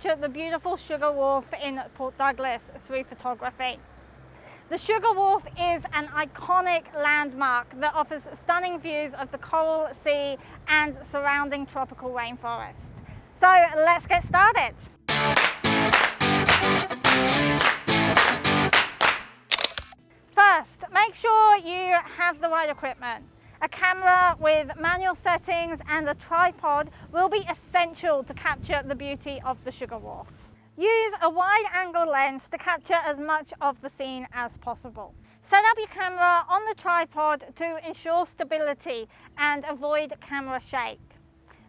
capture the beautiful Sugar Wharf in Port Douglas through photography. The Sugar Wharf is an iconic landmark that offers stunning views of the Coral Sea and surrounding tropical rainforest. So let's get started. First, make sure you have the right equipment. A camera with manual settings and a tripod will be essential to capture the beauty of the Sugar Wharf. Use a wide-angle lens to capture as much of the scene as possible. Set up your camera on the tripod to ensure stability and avoid camera shake.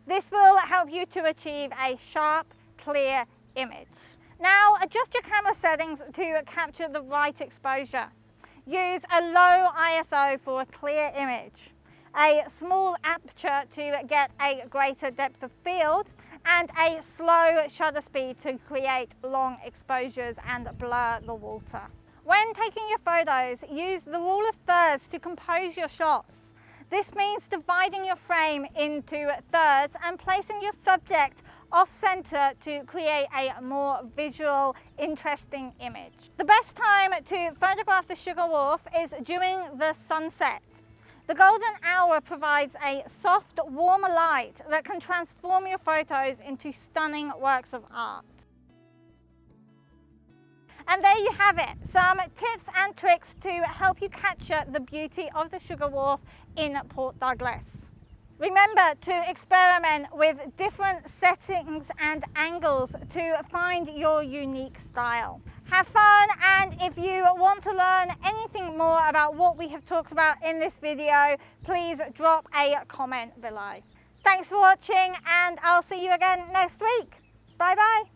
This will help you to achieve a sharp, clear image. Now, adjust your camera settings to capture the right exposure. Use a low ISO for a clear image, a small aperture to get a greater depth of field, and a slow shutter speed to create long exposures and blur the water. When taking your photos, use the rule of thirds to compose your shots. This means dividing your frame into thirds and placing your subject off-center to create a more visual, interesting image. The best time to photograph the Sugar Wharf is during the sunset. The golden hour provides a soft, warm light that can transform your photos into stunning works of art. And there you have it, some tips and tricks to help you capture the beauty of the Sugar Wharf in Port Douglas. Remember to experiment with different settings and angles to find your unique style. Have fun, and if you want to learn anything more about what we have talked about in this video, please drop a comment below. Thanks for watching, and I'll see you again next week. Bye bye.